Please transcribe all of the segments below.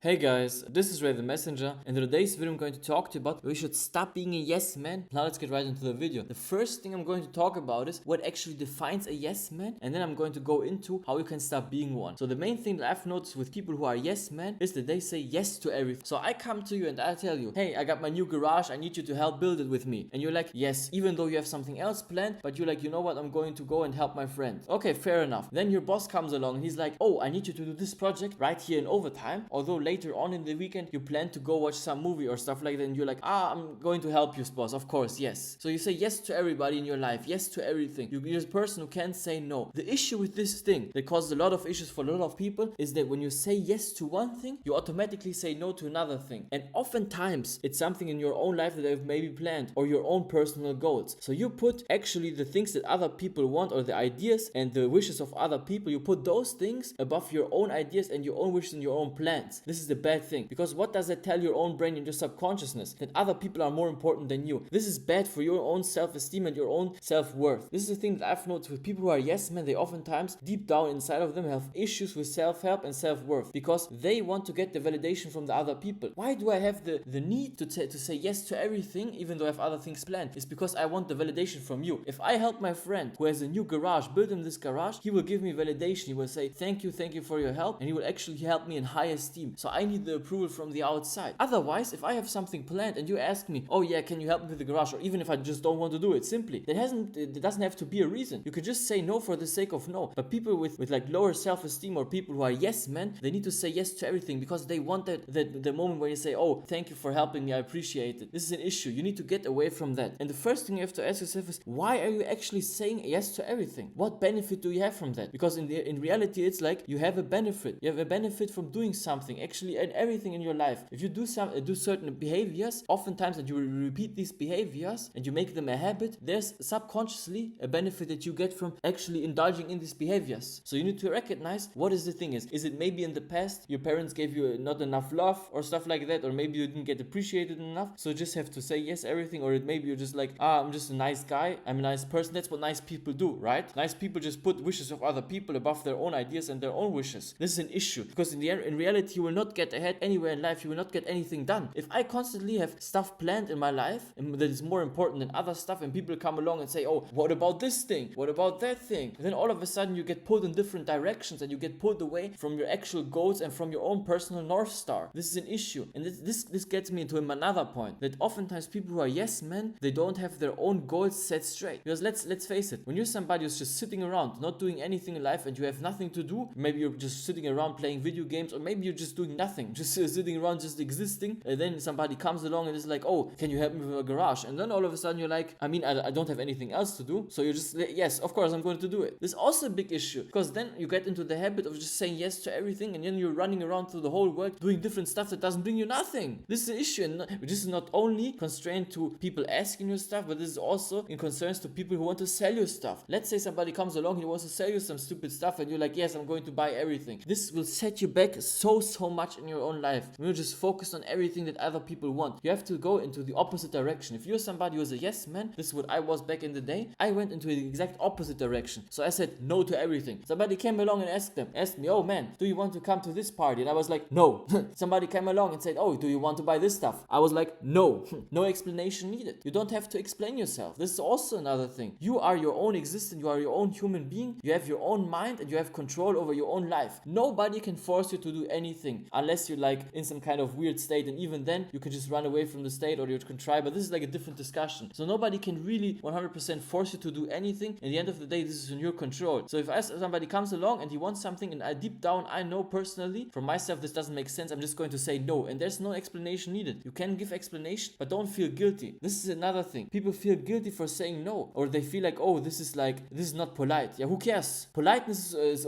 Hey guys, this is Ray the Messenger, and in today's video I'm going to talk to you about we should stop being a yes man. Now let's get right into the video. The first thing I'm going to talk about is what actually defines a yes man, and then I'm going to go into how you can stop being one. So the main thing that I've noticed with people who are yes men is that they say yes to everything. So I come to you and I tell you, hey, I got my new garage, I need you to help build it with me. And you're like, yes, even though you have something else planned, but you're like, you know what, I'm going to go and help my friend. Okay, fair enough. Then your boss comes along and he's like, oh, I need you to do this project right here in overtime, although later on in the weekend you plan to go watch some movie or stuff like that, and you're like, I'm going to help you, boss, of course, yes. So you say yes to everybody in your life, yes to everything. You're this person who can't say no. The issue with this thing that causes a lot of issues for a lot of people is that when you say yes to one thing, you automatically say no to another thing, and oftentimes it's something in your own life that you've maybe planned, or your own personal goals. So you put actually the things that other people want, or the ideas and the wishes of other people, you put those things above your own ideas and your own wishes and your own plans. This is the bad thing, because what does it tell your own brain and your subconsciousness? That other people are more important than you. This is bad for your own self-esteem and your own self-worth. This is the thing that I've noticed with people who are yes men. They oftentimes deep down inside of them have issues with self-help and self-worth, because they want to get the validation from the other people. Why do I have the need to say yes to everything even though I have other things planned? It's because I want the validation from you. If I help my friend who has a new garage, build him this garage, he will give me validation. He will say thank you for your help, and he will actually help me in high esteem. So I need the approval from the outside. Otherwise, if I have something planned and you ask me, oh yeah, can you help me with the garage, or even if I just don't want to do it, simply, it doesn't have to be a reason. You could just say no for the sake of no. But people with like lower self-esteem, or people who are yes men, they need to say yes to everything because they want that the moment when you say, oh, thank you for helping me, I appreciate it. This is an issue. You need to get away from that. And the first thing you have to ask yourself is, why are you actually saying yes to everything? What benefit do you have from that? Because in reality, it's like you have a benefit. You have a benefit from doing something, actually, and everything in your life. If you do certain behaviors, oftentimes that you repeat these behaviors and you make them a habit, there's subconsciously a benefit that you get from actually indulging in these behaviors. So you need to recognize what is the thing is. Is it maybe in the past your parents gave you not enough love or stuff like that, or maybe you didn't get appreciated enough, so you just have to say yes everything, or maybe you're just like, I'm just a nice guy, I'm a nice person. That's what nice people do, right? Nice people just put wishes of other people above their own ideas and their own wishes. This is an issue, because in reality you will not get ahead anywhere in life. You will not get anything done. If I constantly have stuff planned in my life and that is more important than other stuff, and people come along and say, oh, what about this thing? What about that thing? And then all of a sudden you get pulled in different directions, and you get pulled away from your actual goals and from your own personal North Star. This is an issue. And this gets me into another point, that oftentimes people who are yes men, they don't have their own goals set straight. Because let's face it, when you're somebody who's just sitting around, not doing anything in life, and you have nothing to do, maybe you're just sitting around playing video games, or maybe you're just doing nothing, just sitting around, just existing, and then somebody comes along and is like, oh, can you help me with a garage? And then all of a sudden you're like, I don't have anything else to do, so you're just, yes, of course I'm going to do it. This is also a big issue, because then you get into the habit of just saying yes to everything, and then you're running around through the whole world doing different stuff that doesn't bring you nothing. This is an issue, and this is not only constrained to people asking you stuff, but this is also in concerns to people who want to sell you stuff. Let's say somebody comes along and he wants to sell you some stupid stuff, and you're like, yes, I'm going to buy everything. This will set you back so much in your own life. When you're just focused on everything that other people want, you have to go into the opposite direction. If you're somebody who's a yes man, this is what I was back in the day, I went into the exact opposite direction. So I said no to everything. Somebody came along and asked me, oh man, do you want to come to this party? And I was like, no. Somebody came along and said, oh, do you want to buy this stuff? I was like, no. No explanation needed. You don't have to explain yourself. This is also another thing. You are your own existence. You are your own human being. You have your own mind, and you have control over your own life. Nobody can force you to do anything unless you're like in some kind of weird state, and even then you can just run away from the state, or you can try, but this is like a different discussion. So nobody can really 100% force you to do anything. At the end of the day, this is in your control. So if somebody comes along and he wants something, and deep down I know personally for myself this doesn't make sense, I'm just going to say no, and there's no explanation needed. You can give explanation, but don't feel guilty. This is another thing. People feel guilty for saying no, or they feel like, oh, this is not polite. Yeah, who cares? Politeness is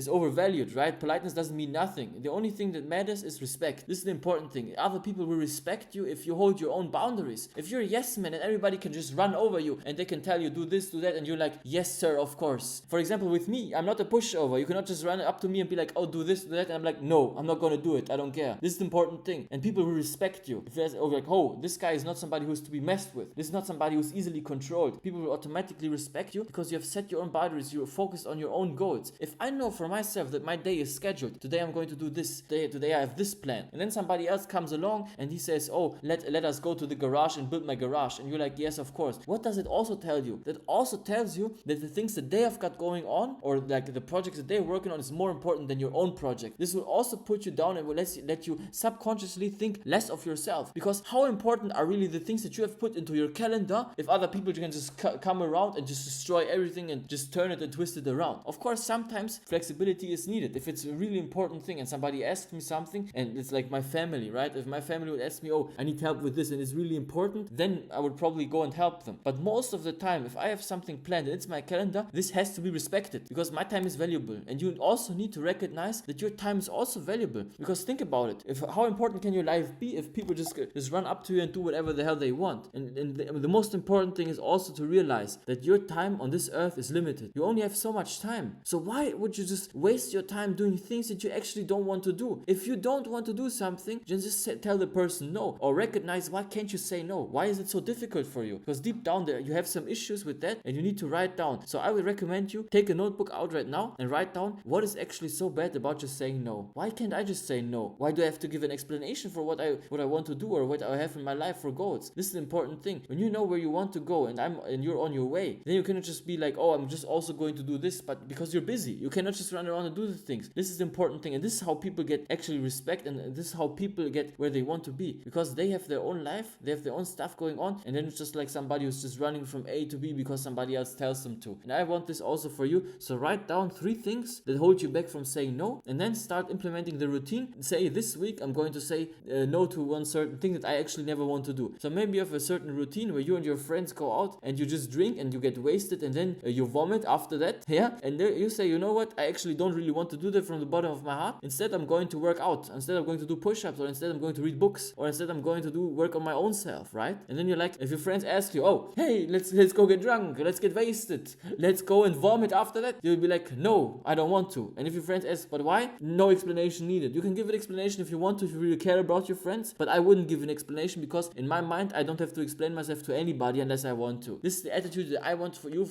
overvalued, right? Politeness doesn't mean nothing. The only thing that matters is respect. This is the important thing. Other people will respect you if you hold your own boundaries. If you're a yes man and everybody can just run over you and they can tell you do this, do that, and you're like, yes sir, of course. For example, with me, I'm not a pushover. You cannot just run up to me and be like, oh, do this, do that, and I'm like, no, I'm not gonna do it. I don't care. This is the important thing. And people will respect you. If you're like, oh, this guy is not somebody who's to be messed with. This is not somebody who's easily controlled. People will automatically respect you because you have set your own boundaries. You're focused on your own goals. If I know for myself that my day is scheduled, today I'm going to do this, today today I have this plan. And then somebody else comes along and he says, oh, let us go to the garage and build my garage. And you're like, yes, of course. What does it also tell you? That also tells you that the things that they have got going on, or like the projects that they're working on, is more important than your own project. This will also put you down and will let you subconsciously think less of yourself. Because how important are really the things that you have put into your calendar if other people can just come around and just destroy everything and just turn it and twist it around? Of course, sometimes flexibility is needed. If it's a really important thing and somebody asks me something, and it's like my family, right? If my family would ask me, oh, I need help with this and it's really important, then I would probably go and help them. But most of the time, if I have something planned and it's my calendar, this has to be respected because my time is valuable. And you also need to recognize that your time is also valuable. Because think about it. How important can your life be if people just run up to you and do whatever the hell they want? And the most important thing is also to realize that your time on this earth is limited. You only have so much time. So why would you just waste your time doing things that you actually don't want to do? If you don't want to do something, just tell the person no, or recognize why can't you say no? Why is it so difficult for you? Because deep down there you have some issues with that and you need to write down. So I would recommend you take a notebook out right now and write down what is actually so bad about just saying no. Why can't I just say no? Why do I have to give an explanation for what I want to do or what I have in my life for goals? This is the important thing. When you know where you want to go and you're on your way, then you cannot just be like, oh, I'm just also going to do this, but because you're busy, you cannot just run around and do the things. This is the important thing, and this is how people get actually respect, and this is how people get where they want to be, because they have their own life, they have their own stuff going on, and then it's just like somebody who's just running from A to B because somebody else tells them to. And I want this also for you. So write down 3 things that hold you back from saying no, and then start implementing the routine. Say, this week I'm going to say no to one certain thing that I actually never want to do. So maybe you have a certain routine where you and your friends go out and you just drink and you get wasted and then you vomit after that, yeah, and there you say, you know what, I actually don't really want to do that from the bottom of my heart. Instead I'm going to work out, instead I'm going to do push-ups, or instead I'm going to read books, or instead I'm going to do work on my own self, right? And then you're like, if your friends ask you, oh, hey, let's go get drunk, let's get wasted, let's go and vomit after that, you'll be like, no, I don't want to. And if your friends ask, but why? No explanation needed. You can give an explanation if you want to, if you really care about your friends, but I wouldn't give an explanation because in my mind I don't have to explain myself to anybody unless I want to. This is the attitude that I want for you,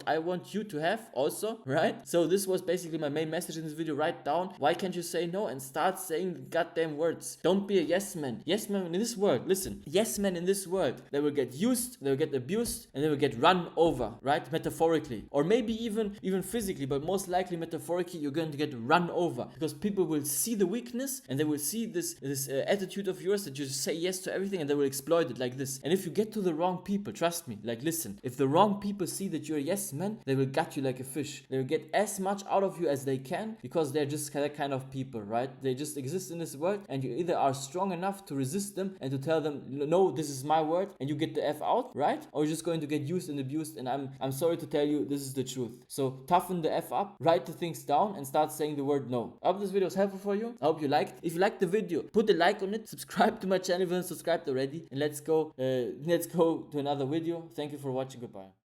I want you to have also, right? So this was basically my main message in this video. Write down why can't you say no and start saying the goddamn words. Don't be a yes man. Yes man in this world, listen, yes men in this world, they will get used, they will get abused, and they will get run over, right? Metaphorically, or maybe even physically, but most likely metaphorically, you're going to get run over because people will see the weakness and they will see this attitude of yours that you just say yes to everything, and they will exploit it like this. And if you get to the wrong people, trust me, like listen, if the wrong people see that you're a yes man, they will gut you like a fish. They will get as much out of you as they can because they're just that kind of people, right? They just exist in this world, and you either are strong enough to resist them and to tell them, no, this is my word, and you get the F out, right? Or you're just going to get used and abused, and I'm sorry to tell you, this is the truth. So toughen the F up, write the things down, and start saying the word no. I hope this video was helpful for you. I hope you liked. If you liked the video, put a like on it, subscribe to my channel if you haven't subscribed already, and let's go to another video. Thank you for watching. Goodbye.